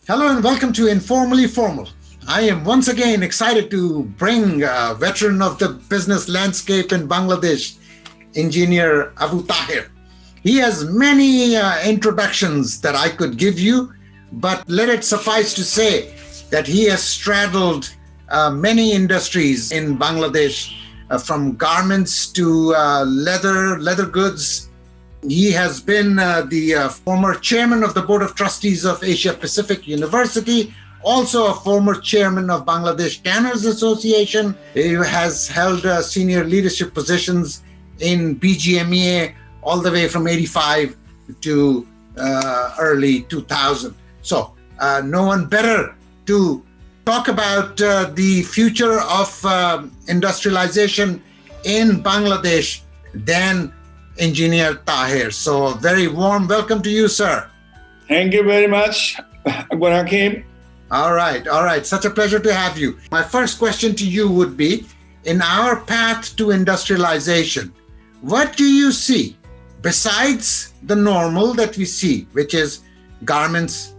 Hello and welcome to Informally Formal. I am once again excited to bring a veteran of the business landscape in Bangladesh, Engineer Abu Taher. He has many introductions that I could give you, but let it suffice to say that he has straddled many industries in Bangladesh, from garments to leather goods. He has been the former chairman of the Board of Trustees of Asia Pacific University, also a former chairman of Bangladesh Tanners Association. He has held senior leadership positions in BGMEA all the way from 85 to early 2000. So no one better to talk about the future of industrialization in Bangladesh than Engineer Taher. So very warm welcome to you, sir. Thank you very much, Akberhakim. All right. Such a pleasure to have you. My first question to you would be, in our path to industrialization, what do you see besides the normal that we see, which is garments,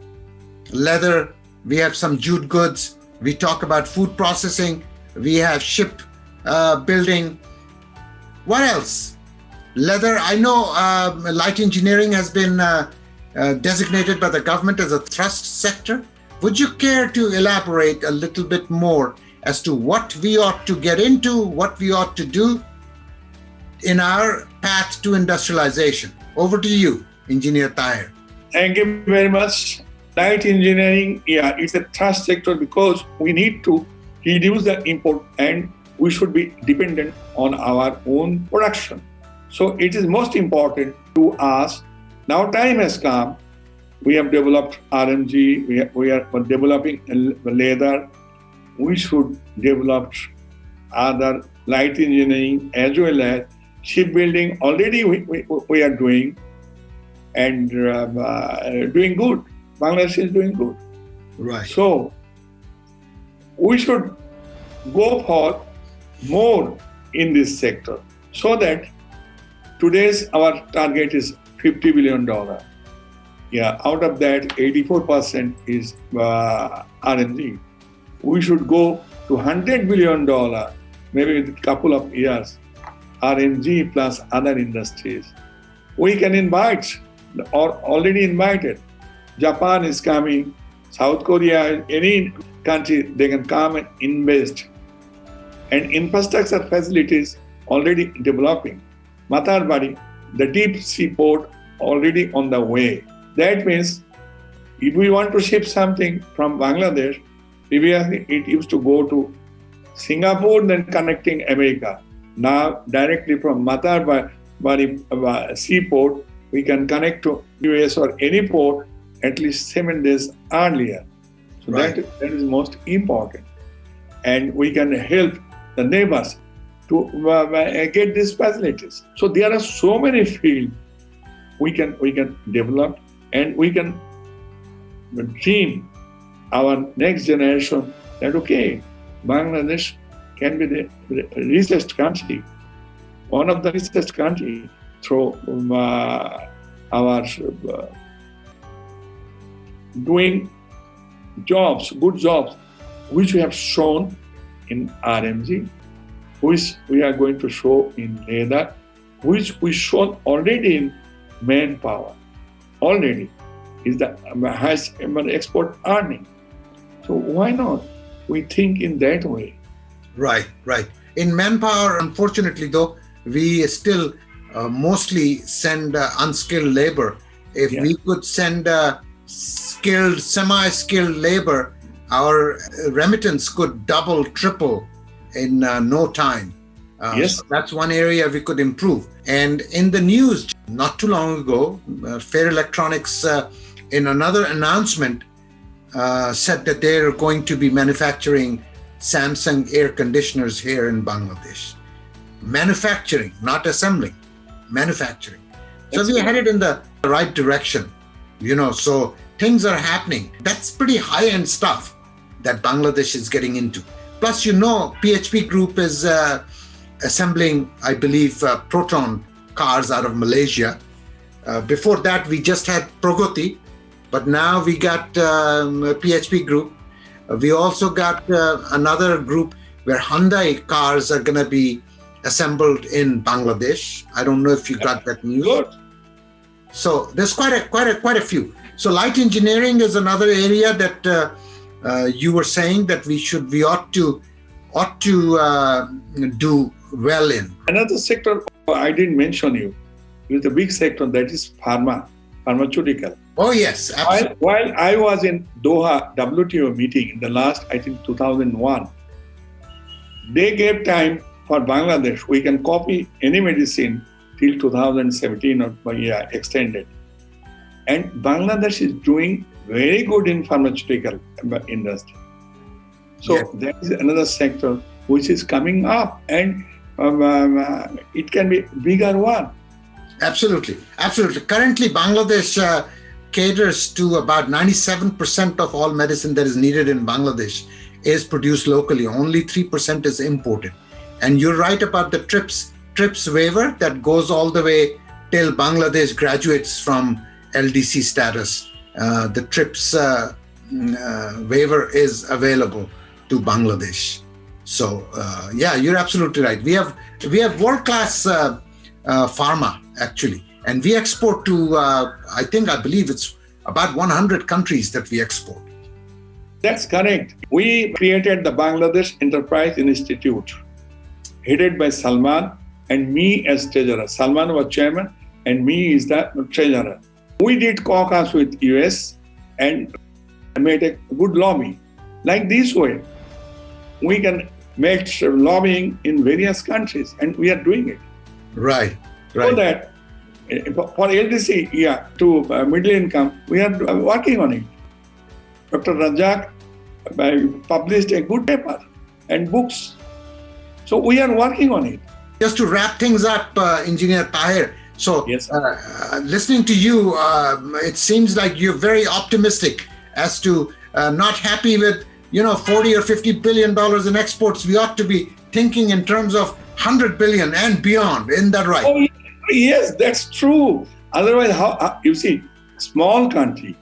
leather, we have some jute goods, we talk about food processing, we have ship building. What else? Leather, I know light engineering has been designated by the government as a thrust sector. Would you care to elaborate a little bit more as to what we ought to get into, what we ought to do in our path to industrialization? Over to you, Engineer Taher. Thank you very much. Light engineering, it's a thrust sector because we need to reduce the import and we should be dependent on our own production. So it is most important to us. Now time has come. We have developed RMG. We are developing leather. We should develop other light engineering as well as shipbuilding. Already we are doing and doing good. Bangladesh is doing good. Right. So we should go for more in this sector so that today's our target is $50 billion. Out of that, 84% is RMG. We should go to $100 billion, maybe with a couple of years, RMG plus other industries. We can invite, or already invited, Japan is coming, South Korea, any country, they can come and invest. And infrastructure facilities already developing. Matarbari, the deep sea port already on the way. That means if we want to ship something from Bangladesh, previously it used to go to Singapore, then connecting America. Now directly from Matarbari seaport, we can connect to US or any port at least 7 days earlier. So right. that is most important. And we can help the neighbors to get these facilities. So there are so many fields we can develop, and we can dream our next generation that Bangladesh can be the richest country, one of the richest country through our doing jobs, good jobs, which we have shown in RMG, which we are going to show in leather, which we shown already in Manpower. Already is the highest export earning. So why not? We think in that way. Right. In Manpower, unfortunately though, we still mostly send unskilled labor. If we could send skilled, semi-skilled labor, our remittance could double, triple in no time. Yes. So that's one area we could improve. And in the news, not too long ago, Fair Electronics, in another announcement, said that they're going to be manufacturing Samsung air conditioners here in Bangladesh. Manufacturing, not assembling, manufacturing. So we're headed in the right direction, so things are happening. That's pretty high-end stuff that Bangladesh is getting into. Plus, PHP Group is assembling, I believe, Proton cars out of Malaysia. Before that, we just had Pragati, but now we got a PHP group. We also got another group where Hyundai cars are going to be assembled in Bangladesh. I don't know if you got that news. Good. So there's quite a few. So light engineering is another area that you were saying that we ought to do well in. Another sector I didn't mention you is the big sector, that is pharmaceutical. Oh yes, absolutely. While I was in Doha WTO meeting in the last, I think 2001, they gave time for Bangladesh. We can copy any medicine till 2017 or extended. And Bangladesh is doing very good in pharmaceutical industry. So yes. That is another sector which is coming up, and it can be bigger one. Absolutely. Currently, Bangladesh caters to about 97% of all medicine that is needed in Bangladesh is produced locally. Only 3% is imported. And you're right about the TRIPS waiver that goes all the way till Bangladesh graduates from LDC status. The TRIPS waiver is available to Bangladesh. So you're absolutely right. We have world-class pharma actually, and we export to I believe it's about 100 countries that we export. That's correct. We created the Bangladesh Enterprise Institute, headed by Salman and me as treasurer. Salman was chairman and me is the treasurer. We did caucus with US and made a good lobby. Like this way, we can make lobbying in various countries, and we are doing it. Right. So that for LDC, to middle income, we are working on it. Dr. Rajak published a good paper and books. So we are working on it. Just to wrap things up, Engineer Taher, so yes, listening to you, it seems like you're very optimistic as to not happy with 40 or 50 billion dollars in exports. We ought to be thinking in terms of 100 billion and beyond. Isn't that right? Oh, yes, that's true. Otherwise, how you see, small country,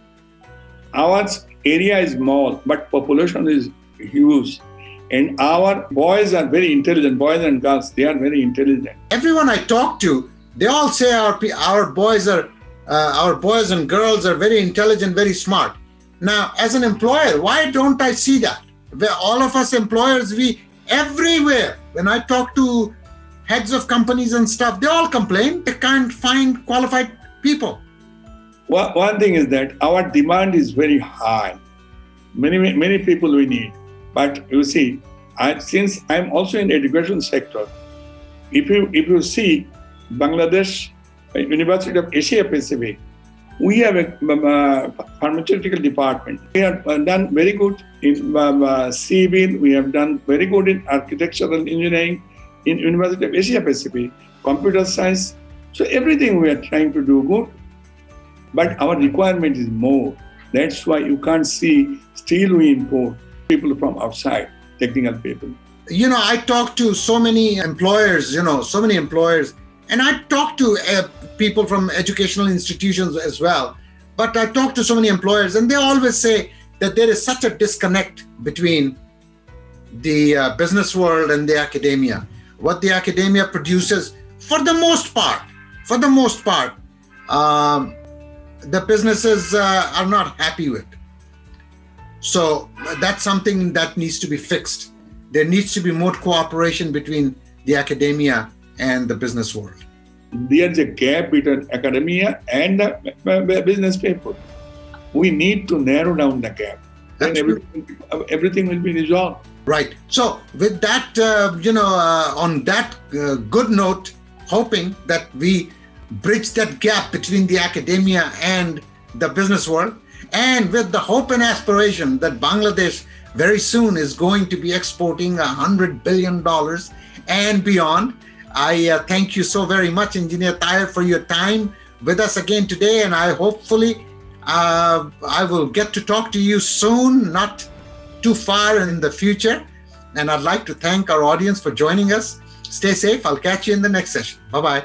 our area is small, but population is huge. And our boys are very intelligent, boys and girls, they are very intelligent. Everyone I talk to, they all say our boys and girls are very intelligent, very smart. Now, as an employer, why don't I see that? Where all of us employers, we everywhere, when I talk to heads of companies and stuff, they all complain they can't find qualified people. Well, one thing is that our demand is very high. Many people we need. But you see, since I'm also in education sector, if you see Bangladesh University of Asia Pacific, we have a pharmaceutical department. We have done very good in civil. We have done very good in architectural engineering in University of Asia Pacific, computer science. So everything we are trying to do good, but our requirement is more. That's why you can't see still we import people from outside, technical people. I talk to so many employers, and I talk to people from educational institutions as well. But I talk to so many employers, and they always say that there is such a disconnect between the business world and the academia. What the academia produces, for the most part, the businesses are not happy with. So that's something that needs to be fixed. There needs to be more cooperation between the academia and the business world. There's a gap between academia and the business people. We need to narrow down the gap. Then everything will be resolved. Right. So with that, on that good note, hoping that we bridge that gap between the academia and the business world, and with the hope and aspiration that Bangladesh very soon is going to be exporting $100 billion and beyond. I thank you so very much, Engineer Taher, for your time with us again today, and I hopefully I will get to talk to you soon, not too far in the future. And I'd like to thank our audience for joining us. Stay safe. I'll catch you in the next session. Bye-bye.